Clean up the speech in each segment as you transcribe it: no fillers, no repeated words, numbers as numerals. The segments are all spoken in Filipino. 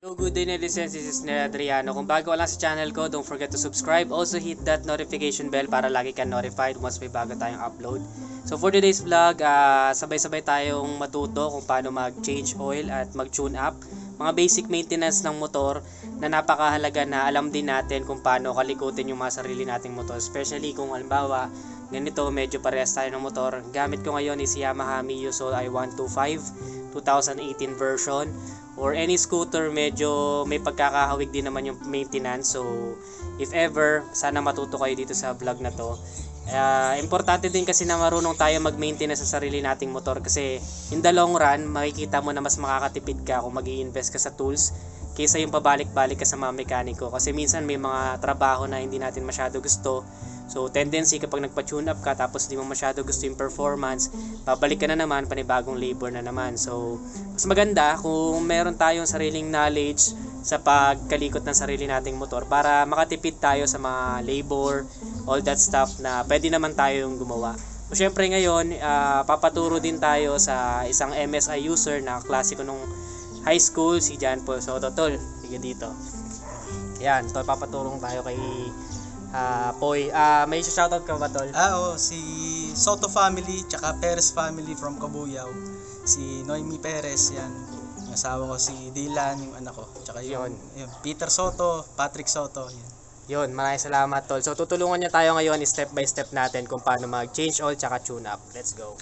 Hello, good day netizens, this is Nel Adriano. Kung bago ka lang sa channel ko, don't forget to subscribe. Also hit that notification bell para lagi kang notified once may bago tayong upload. So for today's vlog, sabay-sabay tayong matuto kung paano mag-change oil at mag-tune up. Mga basic maintenance ng motor na napakahalaga na alam din natin kung paano kalikutin yung mga sarili nating motor. Especially kung halimbawa, ganito medyo parehas tayo ng motor. Gamit ko ngayon is Yamaha Miyuso i125 2018 version. Or any scooter, medyo may pagkakahawig din naman yung maintenance. So if ever, sana matuto kayo dito sa vlog na to. Importante din kasi na marunong tayo mag-maintenance sa sarili nating motor, kasi in the long run makikita mo na mas makakatipid ka kung mag-i-invest ka sa tools kaysa yung pabalik-balik ka sa mga mekaniko. Kasi minsan may mga trabaho na hindi natin masyado gusto. So tendency kapag nagpa-tune up ka tapos di mo masyado gusto yung performance, babalik ka na naman, panibagong labor na naman. So mas maganda kung meron tayong sariling knowledge sa pagkalikot ng sarili nating motor para makatipid tayo sa mga labor, all that stuff na pwede naman tayong gumawa. So syempre ngayon, papaturo din tayo sa isang MSI user na klase ko nung high school, si John Paul Soto. Tol, sige dito. Yan, tol, papaturong tayo kay Poy. May shoutout ka ba, tol? Si Soto family, tsaka Perez family from Cabuyao. Si Noemi Perez, yan. Yung asawa ko, si Dylan, yung anak ko. Tsaka yung Peter Soto, Patrick Soto, yan. Yun, maraming salamat, tol. So tutulungan niya tayo ngayon step by step natin kung paano mag-change oil tsaka tune up. Let's go.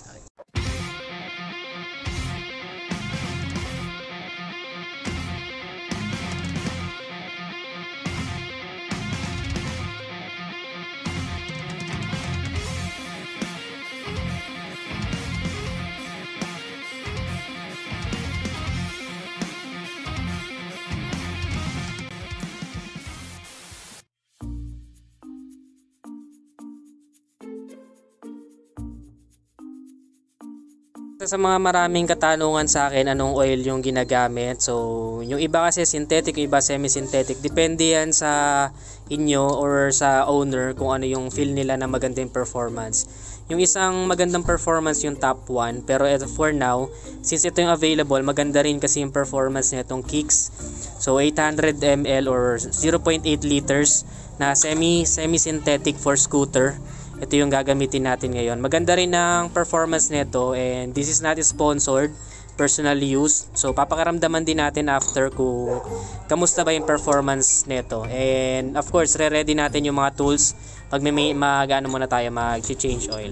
Sa mga maraming katanungan sa akin anong oil yung ginagamit. So yung iba kasi synthetic, yung iba semi-synthetic. Depende yan sa inyo or sa owner kung ano yung feel nila na magandang performance. Yung isang magandang performance yung top 1, pero for now, since ito yung available, maganda rin kasi yung performance nitong Kicks. So 800 ml or 0.8 liters na semi-synthetic for scooter. Ito yung gagamitin natin ngayon. Maganda rin ang performance nito, and this is not sponsored, personal use. So papakaramdaman din natin after kung kamusta ba yung performance nito. And of course, re-ready natin yung mga tools pag magano muna tayo mag-change oil.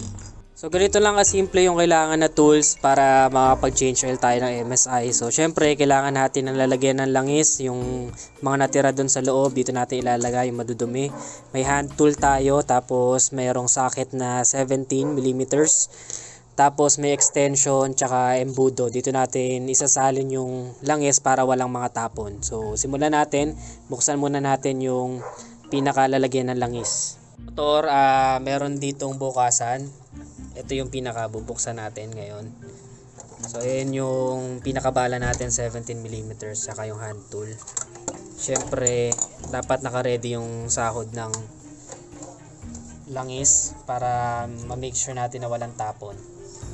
So ganito lang kasimple yung kailangan na tools para makapag-change oil tayo ng MSI. So syempre kailangan natin ng lalagyan ng langis, yung mga natira doon sa loob, dito natin ilalagay yung madudumi. May hand tool tayo, tapos mayroong socket na 17mm. Tapos may extension tsaka embudo. Dito natin isasalin yung langis para walang mga tapon. So simulan natin, buksan muna natin yung pinakalalagyan ng langis. Motor, meron ditong bukasan. Ito yung pinakabubuksan natin ngayon. So ayan yung pinakabala natin, 17mm, saka yung hand tool. Syempre dapat naka-ready yung sahod ng langis para ma-make sure natin na walang tapon.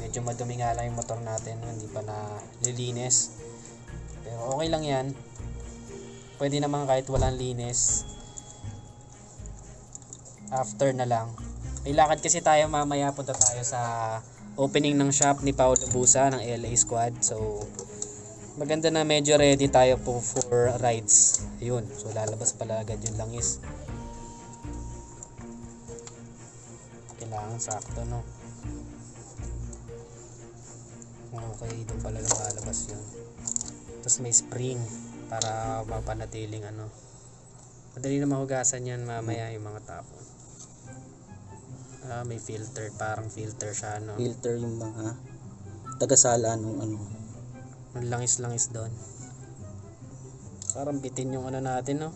Medyo madumi nga lang yung motor natin, hindi pa na lilinis. Pero okay lang yan. Pwede naman kahit walang linis. After na lang. May lakad kasi tayo mamaya, punta tayo sa opening ng shop ni Paulo Busa ng LA Squad. So maganda na medyo ready tayo po for rides. Ayun, so lalabas pala agad yung langis. Kailangan sakto, no? Okay, doon pala lalabas yun. Tapos may spring para mapanatiling ano. Madali na mahugasan yan mamaya yung mga tapon. May filter, parang filter siya, no? Filter yung mga tagasala nung ano. Yung langis-langis doon. Parang bitin yung ano natin, no?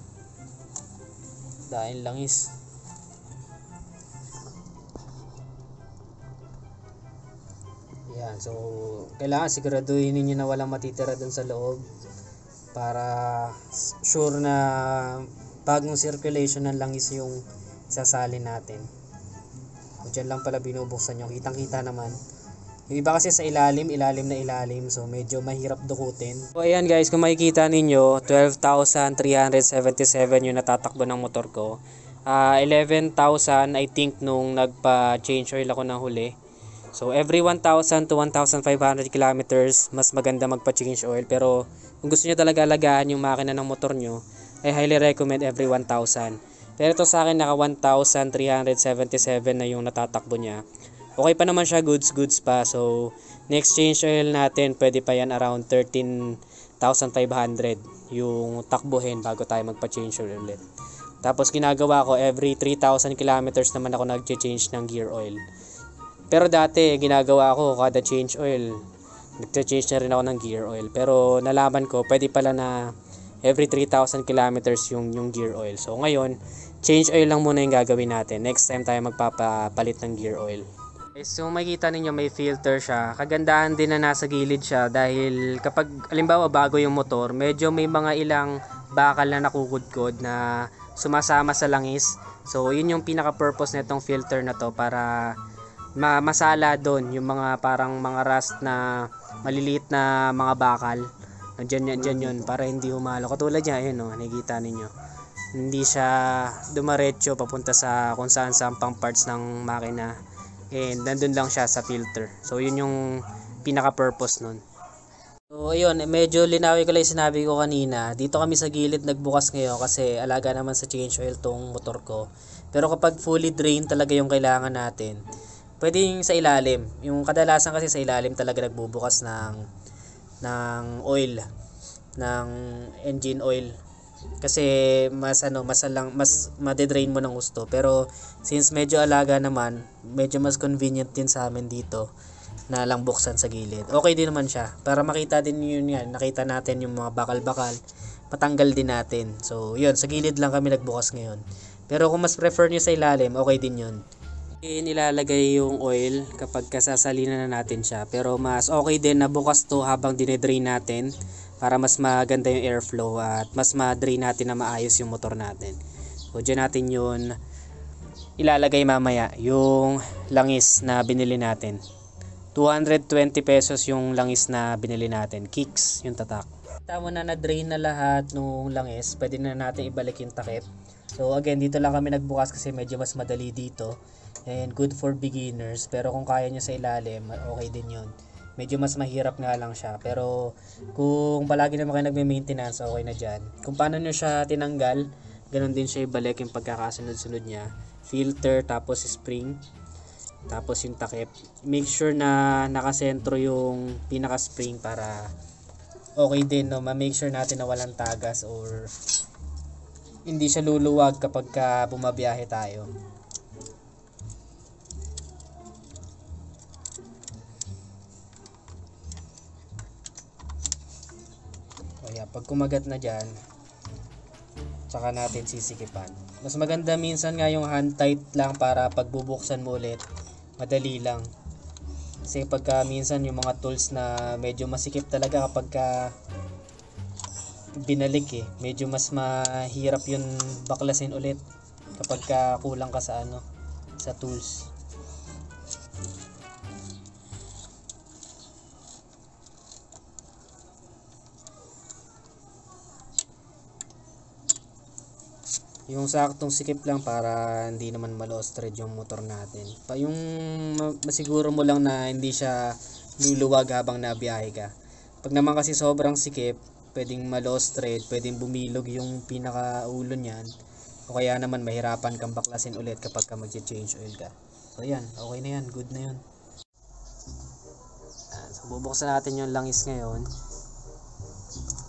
Dahil langis. Yan, so kailangan siguraduhin niyo na walang matitira doon sa loob para sure na bagong circulation ng langis yung sasalin natin. O dyan lang pala binubuksan nyo, kitang kita naman Yung iba kasi sa ilalim na ilalim. So, medyo mahirap dukutin. So, ayan guys, kung makikita ninyo, 12,377 yung natatakbo ng motor ko. 11,000 I think nung nagpa-change oil ako ng huli. So, every 1,000 to 1,500 kilometers, mas maganda magpa-change oil. Pero, kung gusto nyo talaga alagaan yung makina ng motor nyo, I highly recommend every 1,000. Pero ito sa akin, naka 1,377 na yung natatakbo niya. Okay pa naman siya, goods pa. So, next change oil natin, pwede pa yan around 13,500 yung takbuhin bago tayo magpa-change oil ulit. Tapos ginagawa ko, every 3,000 kilometers naman ako nag-change ng gear oil. Pero dati, ginagawa ko kada change oil, nag-change na rin ako ng gear oil. Pero nalaman ko, pwede pala na every 3,000 kilometers yung gear oil. So ngayon, change oil lang muna yung gagawin natin. Next time tayo magpapalit ng gear oil. So makikita ninyo may filter siya. Kagandahan din na nasa gilid siya dahil kapag alimbawa bago yung motor, medyo may mga ilang bakal na nakukudkod na sumasama sa langis. So yun yung pinaka-purpose nitong filter na to, para masala doon yung mga parang mga rust na maliliit na mga bakal. Diyan yun para hindi humalo. Katulad niya, ayun oh, nakikita ninyo. Hindi siya dumaretso papunta sa kung saan pang parts ng makina. And nandun lang siya sa filter. So yun yung pinaka-purpose nun. So ayun, medyo linawin ko lang yung sinabi ko kanina. Dito kami sa gilid nagbukas ngayon kasi alaga naman sa change oil tong motor ko. Pero kapag fully drain talaga yung kailangan natin, pwedeng sa ilalim. Yung kadalasan kasi sa ilalim talaga nagbubukas ng oil, ng engine oil. Kasi mas madedrain mo ng gusto. Pero since medyo alaga naman, medyo mas convenient din sa amin dito na lang buksan sa gilid. Okay din naman siya para makita din yun yan. Nakita natin yung mga bakal-bakal, matanggal din natin. So yun, sa gilid lang kami nagbukas ngayon. Pero kung mas prefer nyo sa ilalim, okay din yun. Nilalagay yung oil kapag kasasalina na natin siya. Pero mas okay din na bukas to habang dinedrain natin, para mas maganda yung airflow at mas ma-drain natin na maayos yung motor natin. So dyan natin yun ilalagay mamaya, yung langis na binili natin. 220 pesos yung langis na binili natin. Kicks yung tatak. Tama na na-drain na lahat nung langis, pwede na natin ibalik yung takip. So again, dito lang kami nagbukas kasi medyo mas madali dito. And good for beginners. Pero kung kaya nyo sa ilalim, okay din yun. Medyo mas mahirap nga lang siya. Pero kung palagi naman kayo nagme-maintenance, okay na dyan. Kung paano nyo siya tinanggal, ganun din siya ibalik yung pagkakasunod-sunod niya. Filter, tapos spring, tapos yung takip. Make sure na nakasentro yung pinaka-spring para okay din, no? Ma-make sure natin na walang tagas or hindi siya luluwag kapag bumabiyahe tayo. Kaya pag kumagat na dyan, tsaka natin sisikipan. Mas maganda minsan nga yung hand tight lang para pagbubuksan mo ulit, madali lang. Kasi pagka minsan yung mga tools na medyo masikip talaga kapag binalik medyo mas mahirap yun baklasin ulit kapag kulang ka sa sa tools. Yung saktong sikip lang para hindi naman ma-lost thread yung motor natin. Yung masiguro mo lang na hindi siya luluwag habang nabiyahe ka. Pag naman kasi sobrang sikip, pwedeng ma-lost thread, pwedeng bumilog yung pinaka-ulo niyan. O kaya naman mahirapan kang baklasin ulit kapag ka mag-change oil ka. So yan, okay na yan, good na yun. So bubuksan natin yung langis ngayon.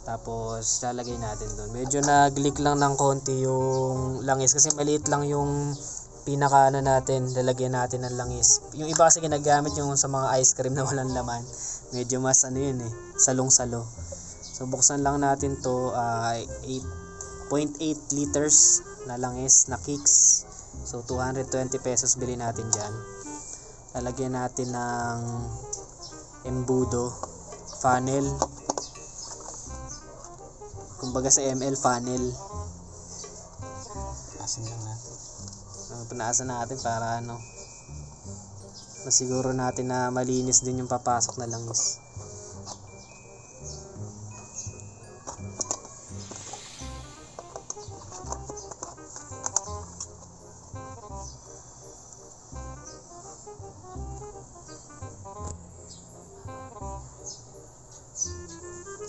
Tapos lalagay natin doon. Medyo nag-leak lang ng konti yung langis kasi maliit lang yung pinaka natin, lalagyan natin ng langis. Yung iba kasi ginagamit yung sa mga ice cream na walang laman. Medyo mas yun salong-salo. So buksan lang natin to, 8.8 liters na langis na Kicks. So 220 pesos bili natin diyan. Lalagyan natin ng embudo, funnel. Kumbaga sa ML funnel. Paasan lang natin. Panaasan natin para masiguro natin na malinis din yung papasok na langis.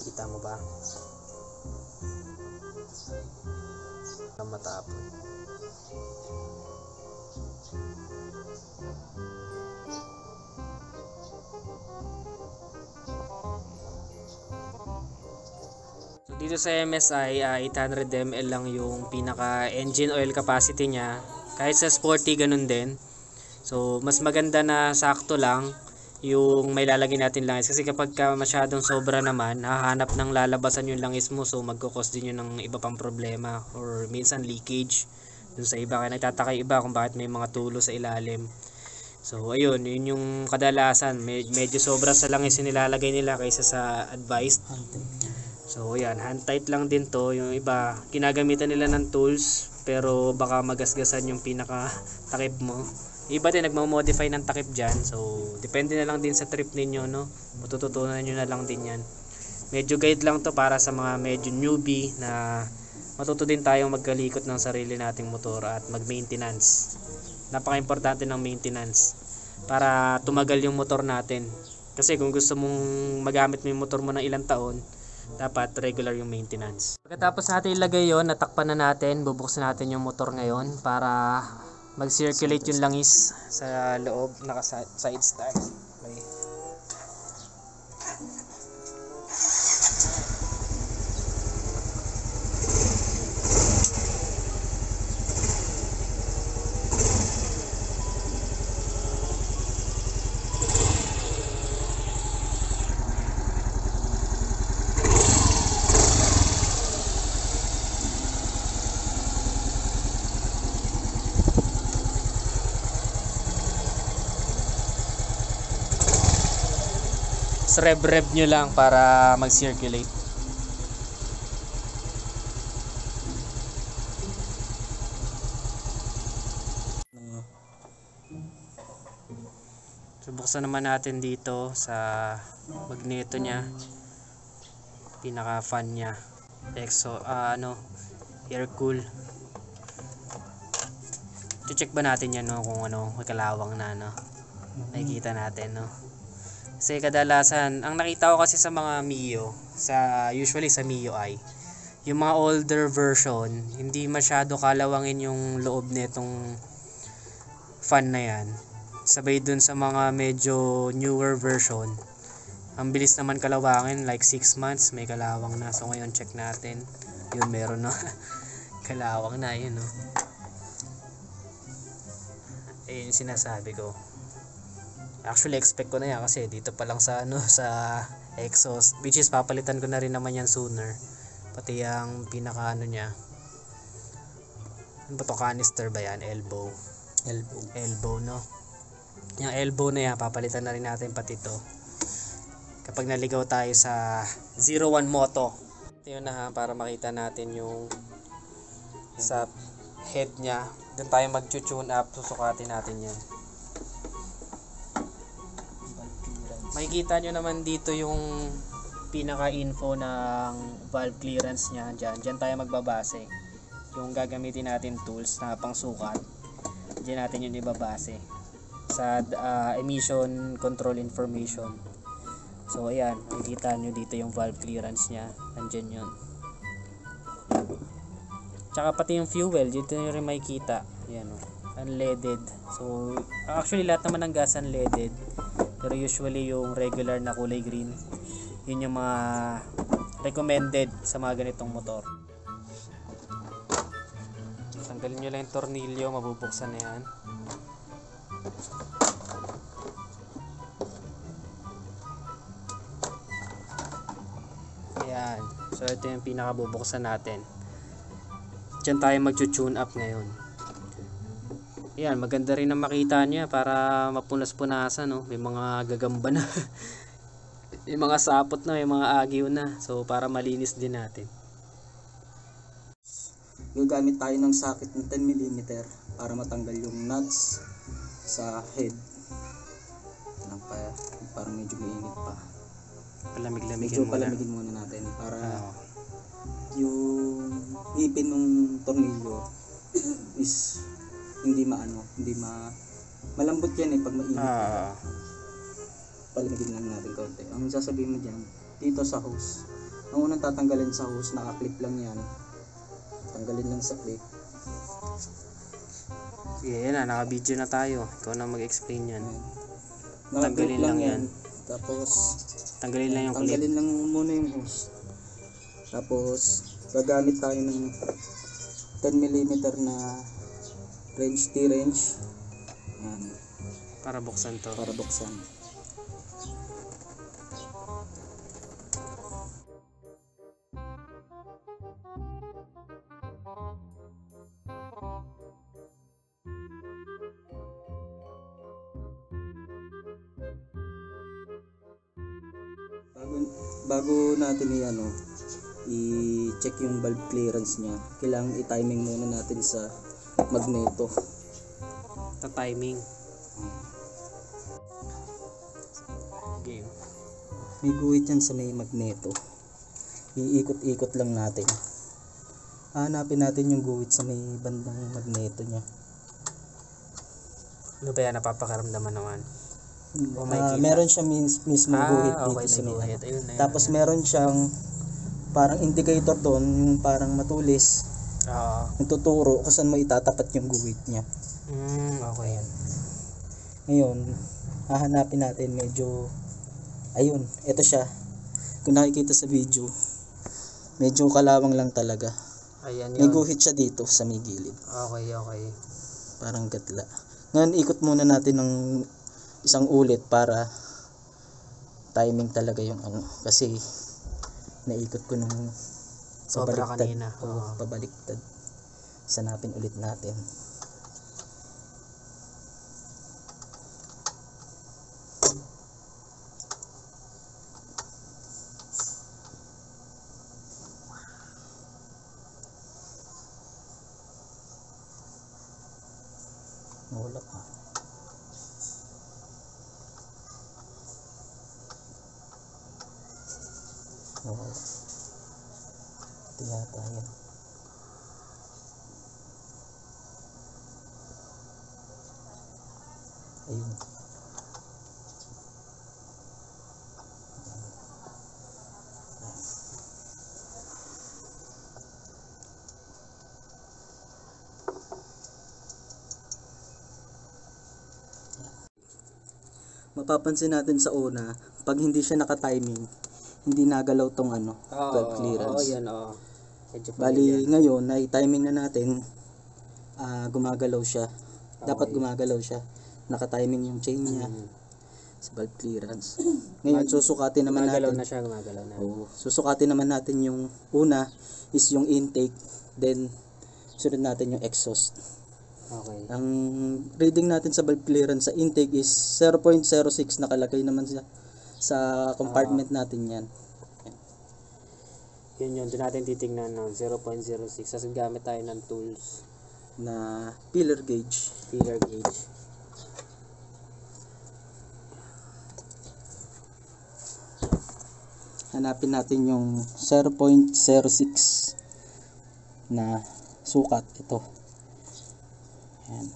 Kita mo ba? Matapon. So dito sa MSI, 800 ml lang yung pinaka engine oil capacity niya. Kahit sa sporty ganun din. So mas maganda na sakto lang yung may lalagay natin langis, kasi kapag masyadong sobra naman, hahanap ng lalabasan yung langis mo, so magkukos din yun ng iba pang problema or minsan leakage dun sa iba. Kaya nagtataka iba kung bakit may mga tulo sa ilalim. So ayun, yun yung kadalasan, medyo sobra sa langis yung nilalagay nila kaysa sa advised. So ayan, hand tight lang din to. Yung iba ginagamitan nila ng tools, pero baka magasgasan yung pinaka takip mo. Iba din nagmo-modify ng takip dyan. So depende na lang din sa trip ninyo, no? Matututunan nyo na lang din yan. Medyo guide lang to para sa mga medyo newbie na matuto din tayong magkalikot ng sarili nating motor at mag-maintenance. Napaka-importante ng maintenance para tumagal yung motor natin. Kasi kung gusto mong magamit mo yung motor mo ng ilang taon, dapat regular yung maintenance. Pagkatapos natin ilagay yon, natakpan na natin, bubuksan natin yung motor ngayon para mag-circulate yung langis sa loob, naka-side stand. Okay. Rev nyo lang para mag-circulate. So buksan naman natin dito sa magneto nya, pinaka fan nya, air cool. Check ba natin yan, no, kung may kalawang na, no? Nakikita natin, no? Kasi kadalasan, ang nakita ko kasi sa mga Mio, usually sa Mio ay, yung mga older version, hindi masyado kalawangin yung loob nitong fan na yan. Sabay dun sa mga medyo newer version, ang bilis naman kalawangin, like 6 months may kalawang na. So ngayon check natin, yun meron na kalawang na, yun, no? Ayun yung sinasabi ko. Actually expect ko na yan kasi dito pa lang sa sa exhaust, which is papalitan ko na rin naman yan sooner, pati yung pinaka niya, ano ba to, canister ba yan, elbow, no, yung elbow na yan papalitan na rin natin, pati to kapag naligaw tayo sa 01 Moto. Yun na, para makita natin yung sa head nya, doon tayo mag-tune up, susukatin natin yan. Makikita nyo naman dito yung pinaka-info ng valve clearance nya. Diyan tayo magbabase. Yung gagamitin natin tools na pangsukat, diyan natin yung ibabase sa emission control information. So ayan, makikita nyo dito yung valve clearance nya. Nandyan yun. Tsaka pati yung fuel, dito nyo rin makikita. Ayan, unleaded. So actually lahat naman ng gas unleaded, pero usually yung regular na kulay green, yun yung mga recommended sa mga ganitong motor. Tanggalin nyo lang yung tornilyo, mabubuksan na yan. Ayan, so ito yung pinakabubuksan natin. Diyan tayo mag-tune up ngayon. Ayan, maganda rin ang makita niya para mapunas-punasan, no? May mga gagamba na. May mga sapot na, may mga agiw na. So para malinis din natin. Gagamit tayo ng socket ng 10mm para matanggal yung nuts sa head. parang medyo mainit pa. Palamig-lamigin Medyo muna. palamigin muna natin para Oo. yung ipin ng tornilyo is hindi malambot yan pag mainit. Palamigin lang natin konti. Ang sasabihin mo dyan, dito sa hose, ang unang tatanggalin sa hose, naka-clip lang yan. Tanggalin lang sa clip. Sige, yan na, naka-video na tayo. Ikaw na mag-explain yan. Naka-clip Tanggalin lang yan. Tapos Tanggalin lang yung clip. tanggalin lang muna yung hose. Tapos gagamit tayo ng 10mm na wrench, T-wrench. Yan, Para buksan to. para buksan. Bago natin i-check yung valve clearance niya, kailangan i-timing muna natin sa magneto. Timing. Game. May guhit yan sa may magneto. Iikot-ikot lang natin. Hanapin natin yung guhit sa may bandang magneto niya. Ano ba yan? Napapakaramdaman naman. O may kita? Meron siya mismo guhit dito okay, sa may guhit. Ayun, ayun. Tapos meron siyang parang indicator doon, yung parang matulis, nagtuturo kung saan mo itatapat yung guhit niya. Okay yan. Ngayon, hahanapin natin medyo, ayun, ito siya. Kung nakikita sa video, medyo kalawang lang talaga. Ayan May yun. guhit siya dito sa may gilid. Okay. Parang gatla. Ngayon, ikot muna natin ng isang ulit para timing talaga yung kasi naikot ko nung Sobra pabaliktad. kanina. Oo, pabaliktad. Sanapin ulit natin. Wala pa. Wala. Ito yata yan. Ayun. Mapapansin natin sa una, pag hindi siya naka-timing, hindi nagalaw tong valve clearance. yan, Medyo Bali ngayon, na-timing na natin, gumagalaw siya. Dapat gumagalaw siya. Naka-timing yung chain niya sa valve clearance. Ngayon, susukatin naman natin. Gumagalaw na. Oo, susukatin naman natin yung una is yung intake, then sunod natin yung exhaust. Okay. Ang reading natin sa valve clearance sa intake is 0.06, nakalagay naman sa compartment natin yan. Yun, doon natin titignan ng 0.06. Kasi gamit tayo ng tools. Na feeler gauge. Feeler gauge. Hanapin natin yung 0.06 na sukat. Ito. Ayan.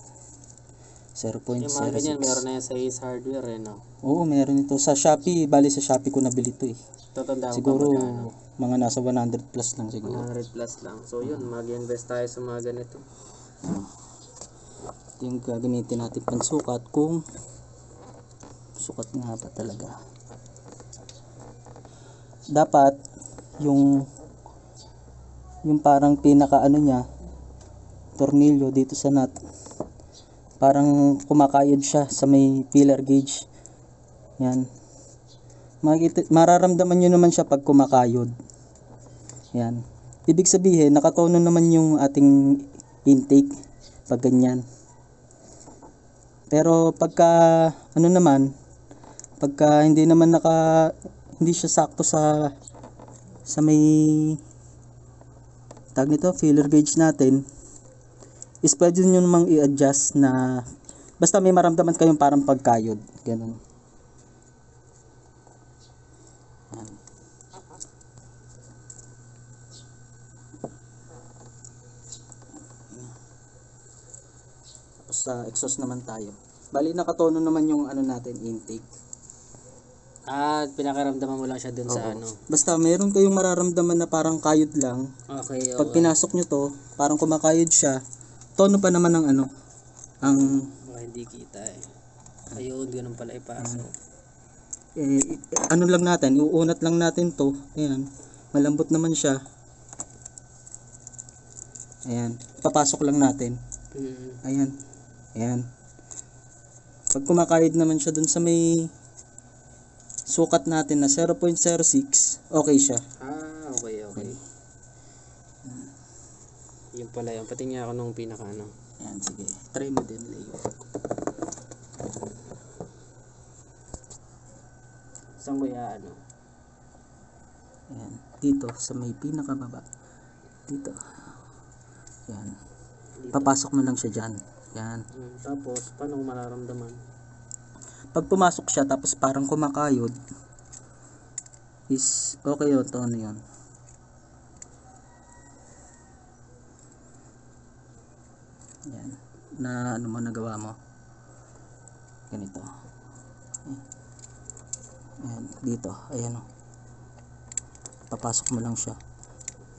0.06. Yung mga ganyan, meron na yan sa Ace Hardware, no? Oo, meron ito. Sa Shopee, bali sa Shopee ko nabili ito eh. Tatandaan ko Siguro, pa magkano. mga nasa 100 plus lang siguro. 100 plus lang. So yun, mag-invest tayo sa mga ganito. Ito yung gagamitin natin pansukat kung sukat nga ba talaga. Dapat yung parang pinaka niya, tornilyo dito sa nut, parang kumakayod siya sa may feeler gauge. Yan. Mararamdaman nyo naman siya pag kumakayod. Yan. Ibig sabihin, nakatono naman yung ating intake pag ganyan. Pero pagka pagka hindi naman hindi siya sakto sa may tag nito, feeler gauge natin, is pwede nyo namang i-adjust na basta may maramdaman kayong parang pagkayod. Ganun. Tapos sa exhaust naman tayo. Bali nakatono naman yung ano natin, intake. Pinakaramdaman mo lang siya dun sa Oo. ano. Basta meron kayong mararamdaman na parang kayod lang. Okay, Pag pinasok nyo to, parang kumakayod siya. Tono pa naman ng ano, ang hindi kita eh. Ayun, ganun pala ipasok. ano lang natin, iuunat lang natin to. Ayan, malambot naman siya. Ayan, papasok lang natin. Ayan, ayan. Pag kumakayod naman siya dun sa may sukat natin na 0.06, okay siya. Okay. Yun pala yun. Patingin ako nung pinaka ano. Ayan, sige. Try mo din, Leo. Saan ko ano? Ayan, dito sa may pinakababa. Dito. Ayan. Papasok mo lang siya dyan. Ayan. Tapos, paano ko mararamdaman? Pag pumasok siya tapos parang kumakayod, is okay yun, tono yun. Ayan. Na ano mo nagawa mo. Ganito. Ayan, dito. Ayan o. Papasok mo lang siya.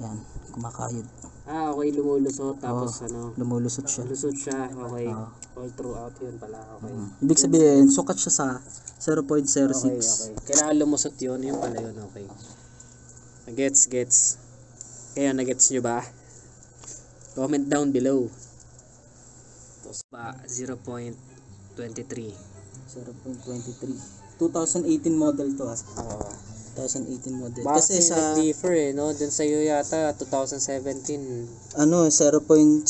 Ayan, kumakayod. Okay, lumulusot. Tapos Lumulusot siya. lusot siya. Okay. Oo. All throughout yun pala. Okay. Ibig sabihin, sukat siya sa 0.06. Okay. Kailangan lumusot yun. Yun pala yun. Okay. Gets. Kaya nagets nyo ba? Comment down below. Tapos ba 0.23. 0.23. 2018 model to ha. 2018 model. Kasi Kasi sa differ no? Dun sa iyo yata 2017. ano 0.018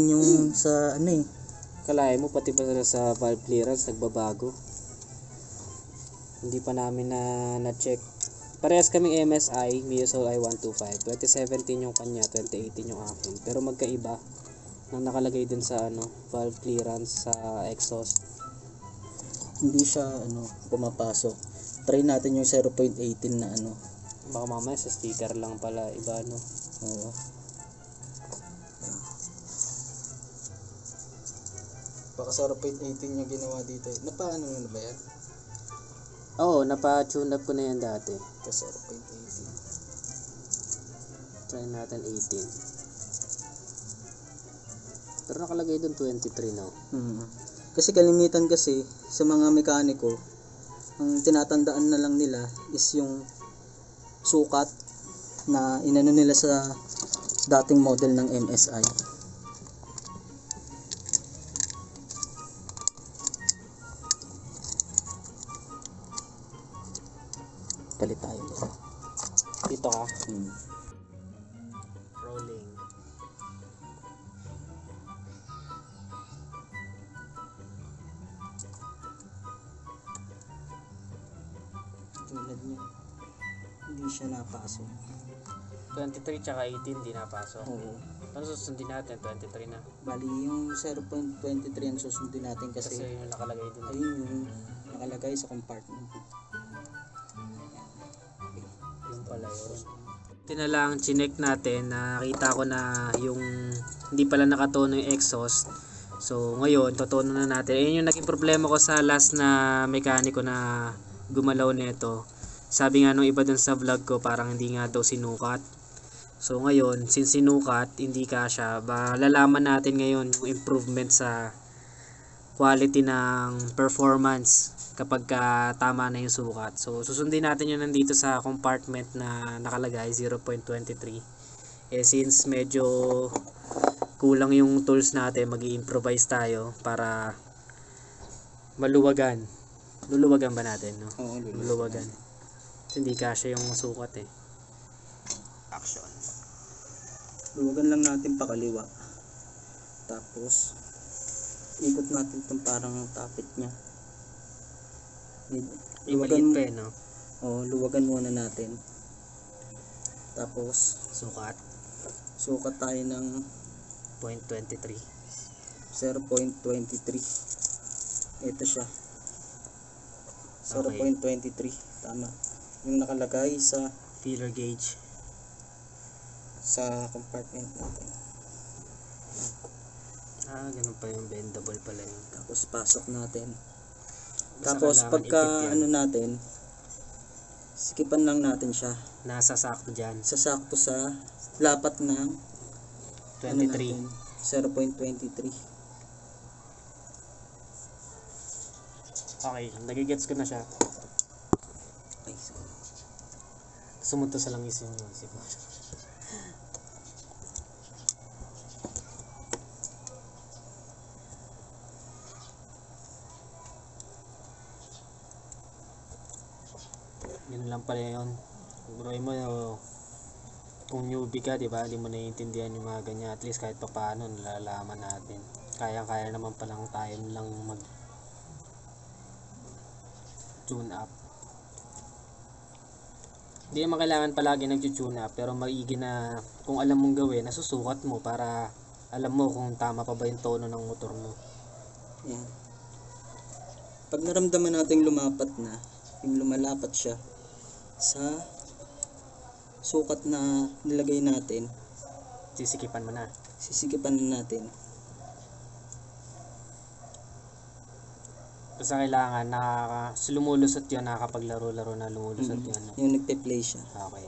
yung sa ano eh. Kalahin mo pati pa sa valve clearance nagbabago. Hindi pa namin na check. Parehas kaming MSI, Miosol i125. 2017 yung kanya, 2018 yung akin. Pero magkaiba nang nakalagay din sa valve clearance sa exhaust. Hindi siya pumapasok. Try natin yung 0.18 na Baka mamaya sa sticker lang pala iba Oo. Baka 0.18 yung ginawa dito. Napaano na ba yan? Oo, napa-tune up ko na yan dati. Kasi 0.18. Try natin 18. Pero nakalagay doon 23 now. Kasi kalimitan kasi sa mga mekaniko, ang tinatandaan na lang nila is yung sukat na inano nila sa dating model ng MSI. Palit tayo dito. Dito ka. Rolling. Tulad niya, hindi siya napasok. 23 tsaka 18 di napasok. Oo. Ano susundin natin? 23 na. Bali yung 0.23 ang susundin natin Kasi kasi yung nakalagay din. ayun yung nakalagay sa compartment. Yung pala yun. Tinalang chinek natin, nakita ko na yung hindi pala nakatono yung exhaust. So ngayon, totono na natin. Ayun yung naging problema ko sa last na mekaniko na gumalaw nito. Sabi nga nung iba dun sa vlog ko, parang hindi nga daw sinukat. So ngayon, since sinukat, hindi kasya, lalaman natin ngayon yung improvement sa quality ng performance kapag tama na yung sukat. So susundin natin yun nandito sa compartment na nakalagay 0.23. Since medyo kulang yung tools natin, mag-i-improvise tayo para maluwagan. Luluwagan ba natin, no? Oo, Luluwagan. Hindi kasya yung sukat eh. Action. Luwagan lang natin pakaliwa. Tapos ikot natin itong parang tapit niya. Maliit pa eh, no? Luwagan muna natin. Tapos sukat tayo ng 0.23. 0.23. Ito siya. Okay. 0.23. Tama. Yung nakalagay sa Feeler gauge. compartment natin. Ganun pa yung bendable pala yun. Tapos pasok natin. Basta Tapos kailangan pagka ikit yan. ano natin, sikipan lang natin siya. Nasa sakto dyan. Sasakto sa lapat ng 23. 0.23. Okay, nagigets ko na siya. Ay, sorry. Sumunto sa langis yung isip ko. Yun lang pala yun. Buruin mo, kung newbie ka, di ba? Di mo naiintindihan yung mga ganyan. At least kahit pa paano, nalalaman natin. Kaya naman palang tayo lang mag tune up. Hindi naman kailangan palagi nag-tune up, pero maigi na kung alam mong gawin, nasusukat mo para alam mo kung tama pa ba yung tono ng motor mo. Yan. Pag naramdaman nating lumapat na, yung lumalapat siya sa sukat na nilagay natin, Sisikipan mo na. sisikipan na natin. Basta kailangan lumulusot yun, nakakapaglaro-laro na lumulusot yun. No? Yung nagpe-play siya. Okay.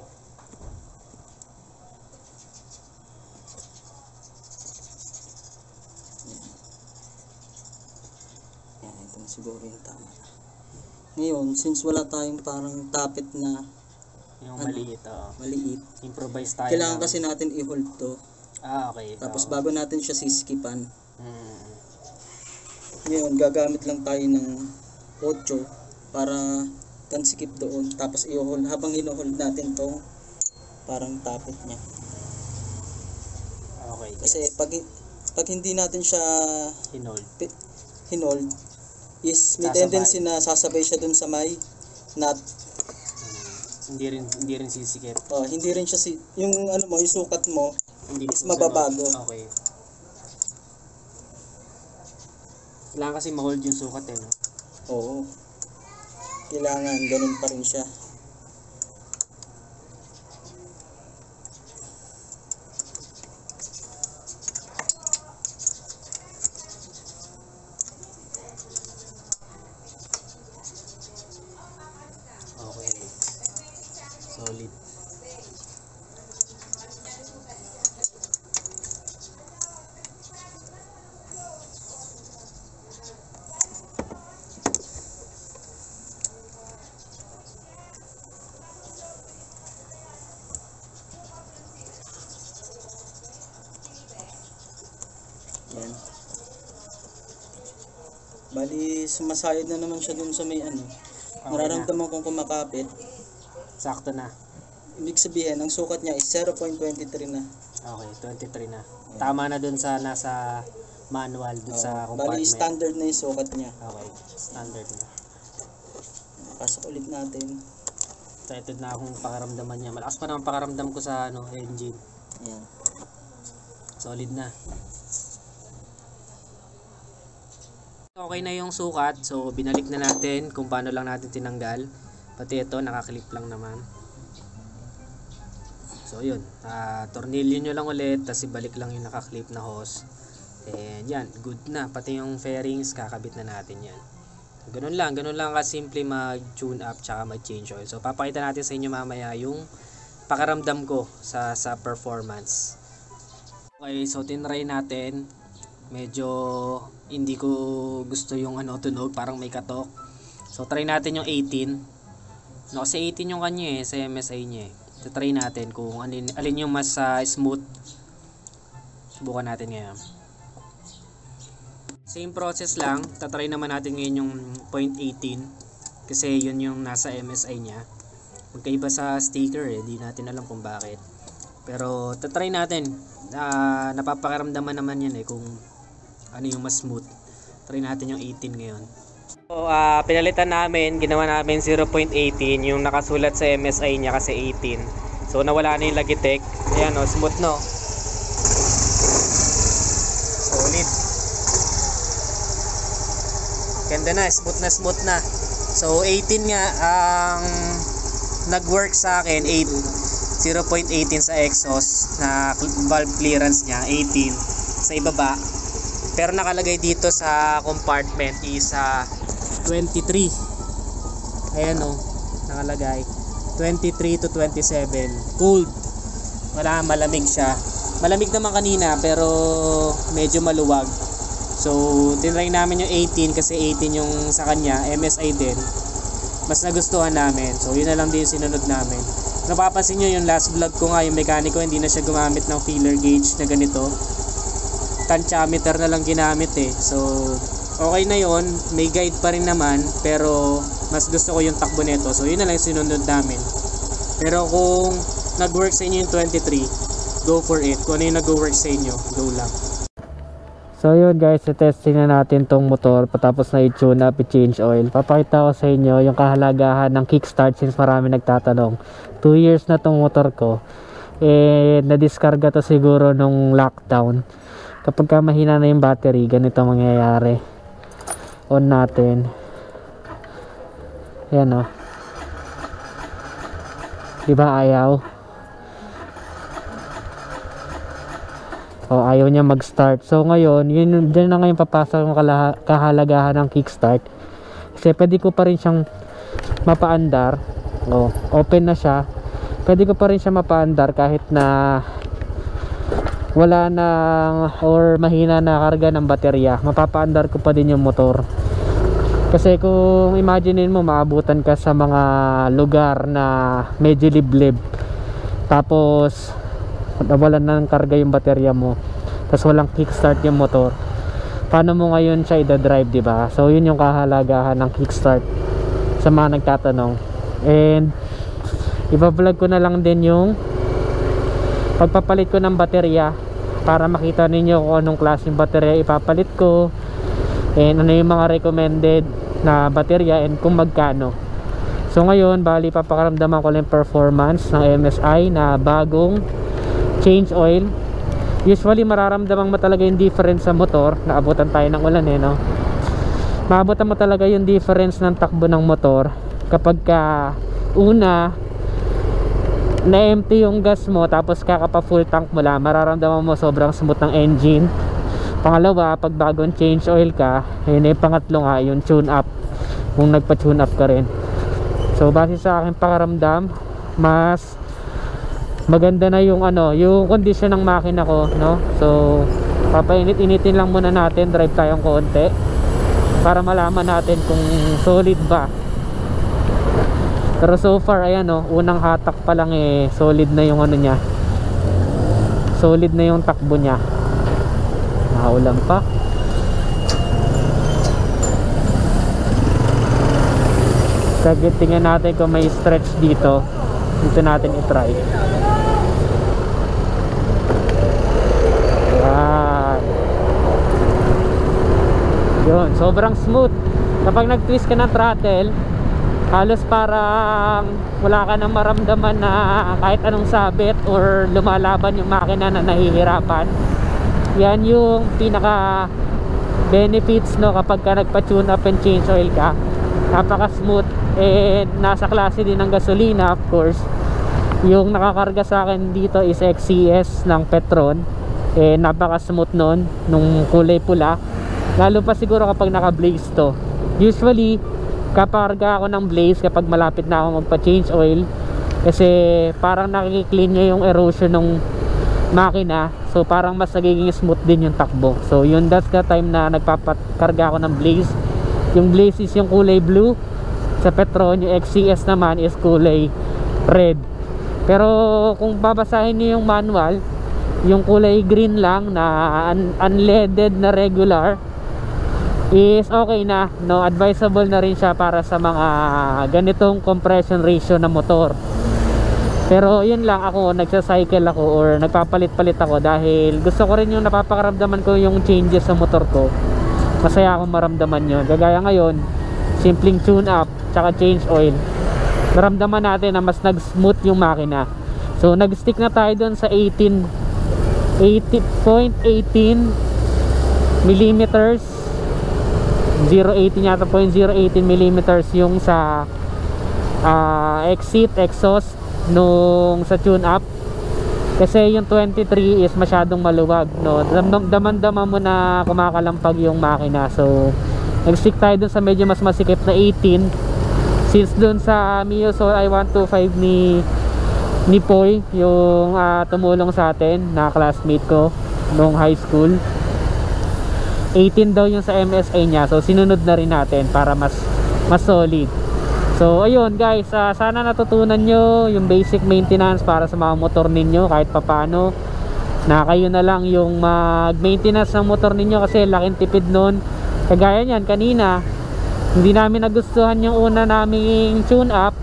Yan, ito na siguro yung tama. Ngayon, since wala tayong parang tapit na Yung Ano? maliit, oo. maliit, Improvise tayo. kailangan ng- kasi natin i-hold to. Okay. Tapos oo. bago natin siya sisikipan, Mm. ngayon gagamit lang tayo ng 8 para tansikip doon. Tapos i-hold habang hino-hold natin tong parang tapit niya. Okay. Kasi pag hindi natin siya Hinold. hinold, is may Sasabay. tendency na sasabay siya dun sa may nut. Hindi rin sisikip. Hindi rin siya yung ano mo, yung sukat mo Hindi is mababago. Okay. Kailangan kasi ma-hold yung sukat eh, no? Oo. Kailangan ganun pa rin siya. Okay. Solid. Yan. Bali, sumasayad na naman siya dun sa may ano. Nararamdaman kong kumakapit. Sakto na. Ibig sabihin, ang sukat niya is 0.23 na. Okay, 23 na. Tama na dun sa nasa manual dun sa Bali, compartment. standard na yung sukat niya. Okay, standard na. Pasok ulit natin. Excited na akong pakaramdaman niya. Malakas pa naman pakaramdam ko sa engine. Yan. Solid na. Okay na yung sukat. So, binalik na natin kung paano lang natin tinanggal. Pati ito, nakaklip lang naman. So, yun. Tornilyo nyo lang ulit. Tapos ibalik lang yung nakaklip na hose. And yan, good na. Pati yung fairings, kakabit na natin yan. Ganun lang kasimple mag-tune up tsaka mag-change oil. So, papakita natin sa inyo mamaya yung pakaramdam ko sa performance. Okay, so tinry natin. Medyo hindi ko gusto yung tunog, parang may katok. So, try natin yung 18. No, kasi 18 yung kanya sa MSI niya So, try natin kung alin yung mas smooth. Subukan natin ngayon. Same process lang. Tatry naman natin ngayon yung 0.18 kasi yun yung nasa MSI niya. Magkaiba sa sticker di natin alam kung bakit. Pero tatry natin. Napapakaramdaman naman yan kung ano yung mas smooth. Try natin yung 18 ngayon. So, pinalitan namin, ginawa namin 0.18 yung nakasulat sa MSI niya kasi 18. So, nawala na yung Logitech. Ayan smooth no. Solid. Ganda na, smooth na. So 18 nga ang nag-work sa akin, 0.18 sa exhaust na valve clearance niya, 18 sa ibaba. Pero nakalagay dito sa compartment is 23. Ayan o, nakalagay 23 to 27. Cold. Wala, malamig siya. Malamig naman kanina pero medyo maluwag. So tinry namin yung 18 kasi 18 yung sa kanya, MSI din. Mas nagustuhan namin. So yun na lang din yung sinunod namin. Napapansin nyo yung last vlog ko nga, yung mekaniko hindi na siya gumamit ng feeler gauge na ganito. Tantiometer na lang ginamit eh. So okay na yon, may guide pa rin naman, pero mas gusto ko yung takbo nito. So yun na lang yung sinunod namin. Pero kung nag-work sa inyo yung 23, go for it. Kung ano yung nag-work sa inyo, go lang. So yun guys, i-testing na natin tong motor patapos na i-tune up, i-change oil. Papakita ko sa inyo yung kahalagahan ng kickstart since marami nagtatanong. 2 years na tong motor ko. Na-discarga to siguro nung lockdown. Kapag ka mahina na yung battery, ganito mangyayari. On natin. Yan o. Diba ayaw? O ayaw niya mag-start. So ngayon, dyan na ngayon papasok yung kahalagahan ng kickstart. Kasi pwede ko pa rin siyang mapaandar. O, open na siya. Pwede ko pa rin siya mapaandar kahit na wala na or mahina na karga ng baterya. Mapapaandar ko pa din yung motor. Kasi kung imaginein mo, maabutan ka sa mga lugar na medyo liblib. Tapos nawalan na ng karga yung baterya mo, tapos walang kickstart yung motor, paano mo ngayon siya i-drive, diba? So yun yung kahalagahan ng kickstart sa mga nagtatanong. And iba-vlog ko na lang din yung pagpapalit ko ng baterya para makita ninyo kung anong klaseng baterya ipapalit ko, and ano yung mga recommended na baterya, and kung magkano. So ngayon, bali papakaramdaman ko lang performance ng MSI na bagong change oil. Usually mararamdaman mo talaga yung difference sa motor. Naabutan tayo ng ulan eh, no? Maabutan mo talaga yung difference ng takbo ng motor kapag ka una na-empty yung gas mo, tapos kakapa full tank mo lang, mararamdaman mo sobrang smooth ng engine. Pangalawa, pag bagong change oil ka, yun yung pangatlo nga, yung tune up, kung nagpa-tune up ka rin. So base sa aking pakaramdam, mas maganda na yung yung condition ng makina ko, no? So papainit-initin lang muna natin, drive tayong konti para malaman natin kung solid ba. Pero so far ayan, no, unang hatak pa lang solid na yung niya. Solid na yung takbo niya. Nakaulan pa. Saglit, tingnan natin kung may stretch dito. Dito natin i-try. Yun, sobrang smooth. Kapag nag-twist ka ng throttle, halos parang wala ka nang maramdaman na kahit anong sabit or lumalaban yung makina na nahihirapan. Yan yung pinaka benefits, no, kapag ka nagpa-tune up and change oil ka. Napaka smooth, and nasa klase din ng gasolina, of course. Yung nakakarga sa akin dito is XCS ng Petron, napaka smooth nun, nung kulay pula. Lalo pa siguro kapag naka-blaze to. Usually kaparga ako ng blaze kapag malapit na ako magpa-change oil, kasi parang nakikiclean niya yung erosion ng makina. So parang mas nagiging smooth din yung takbo. So yun, that's the time na nagpapakarga ako ng blaze. Yung blaze is yung kulay blue sa Petron, yung XCS naman is kulay red. Pero kung babasahin niyo yung manual, yung kulay green lang na unleaded na regular is okay na, no? Advisable na rin siya para sa mga ganitong compression ratio na motor. Pero yun lang, ako nagsa-cycle ako or nagpapalit-palit ako dahil gusto ko rin yung napapakaramdaman ko yung changes sa motor ko. Masaya akong maramdaman yun. Kagaya ngayon, simpleng tune up tsaka change oil, naramdaman natin na mas nag-smooth yung makina. So nag-stick na tayo doon sa 80.18 millimeters, 0.18 yata, 0.018 millimeters yung sa exhaust nung sa tune up. Kasi yung 23 is masyadong maluwag, no? Daman-daman mo na kumakalampag yung makina. So nag-stick tayo dun sa medyo mas masikip na 18, since dun sa Mio Soul i125 ni Poy, yung tumulong sa atin na classmate ko nung high school, 18 daw yung sa MSA niya. So sinunod na rin natin para mas solid. So ayun guys, sana natutunan nyo yung basic maintenance para sa mga motor ninyo kahit papano, na kayo na lang yung mag-maintenance ng motor ninyo, kasi laking tipid nun. Kagaya nyan kanina, hindi namin nagustuhan yung una naming tune up,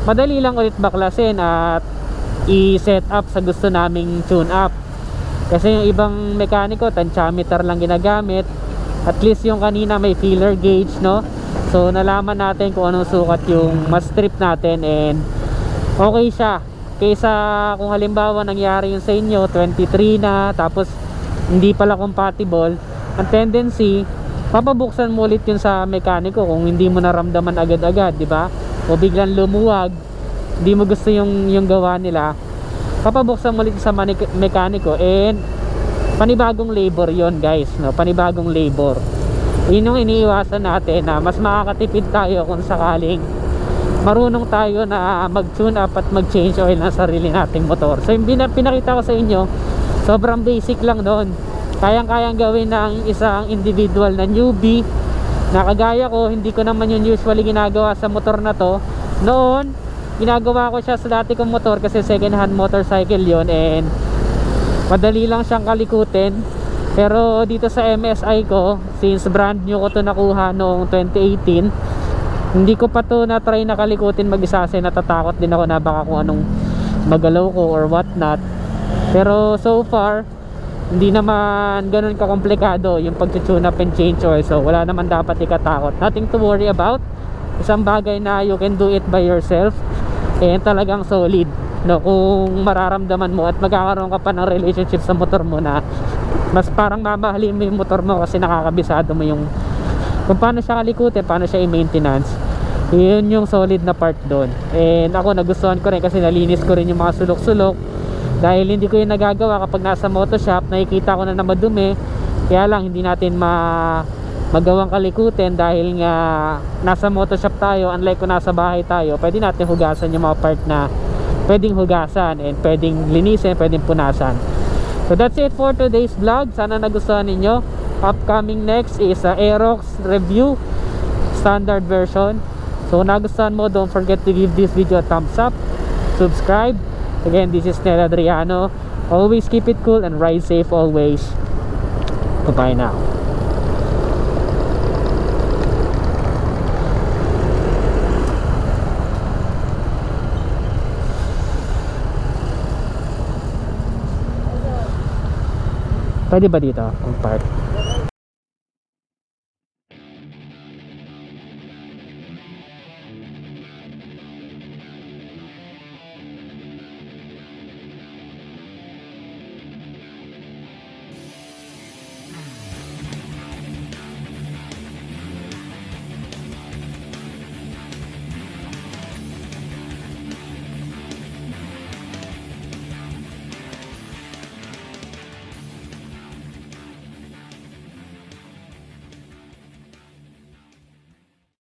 madali lang ulit baklasin at i-set up sa gusto naming tune up. Kasi yung ibang mekaniko tensiometer lang ginagamit, at least yung kanina may feeler gauge, no? So nalaman natin kung anong sukat yung mas trip natin, and okay siya. Kaysa kung halimbawa nangyari yung sa inyo 23 na tapos hindi pala compatible, ang tendency papabuksan mo ulit yun sa mekaniko kung hindi mo naramdaman agad-agad, di ba? O biglang lumuwag, hindi mo gusto yung gawa nila, papabuksan mo ulit sa mekaniko, and panibagong labor yon guys, no? Panibagong labor. Yun yung iniiwasan natin, na mas makakatipid tayo kung sakaling marunong tayo na mag-tune up at mag-change oil ng sarili nating motor. So yung pinakita ko sa inyo, sobrang basic lang doon. Kayang-kayang gawin ng isang individual na newbie na kagaya ko. Hindi ko naman yun usually ginagawa sa motor na to. Noon, ginagawa ko siya sa dati kong motor kasi second hand motorcycle yon, and madali lang siyang kalikutin. Pero dito sa MSI ko, since brand new ko to nakuha noong 2018, hindi ko pa to na try na kalikutin mag-isa kasi natatakot din ako na baka kung anong magalaw ko or what not. Pero so far, hindi naman ganun kakomplikado yung pag-tune up and change oil. So wala naman dapat ikatakot, nothing to worry about. Isang bagay na you can do it by yourself, and talagang solid, no? Kung mararamdaman mo at magkakaroon ka pa ng relationship sa motor mo na mas parang mamahalin mo yung motor mo kasi nakakabisado mo yung kung paano siya kalikutin, paano siya i-maintenance. Yun yung solid na part doon. And ako nagustuhan ko rin kasi nalinis ko rin yung mga sulok-sulok, dahil hindi ko yung nagagawa kapag nasa moto shop. Nakikita ko na madumi, kaya lang hindi natin magawang kalikutin dahil nga nasa moto shop tayo. Unlike kung nasa bahay tayo, pwede natin hugasan yung mga part na pwedeng hugasan, and pwedeng linisin, pwedeng punasan. So that's it for today's vlog. Sana nagustuhan ninyo. Upcoming next is Aerox review, standard version. So kung nagustuhan mo, don't forget to give this video a thumbs up, subscribe. Again, this is Nel Adriano. Always keep it cool and ride safe always. Bye now. Pwede ba dito ang park?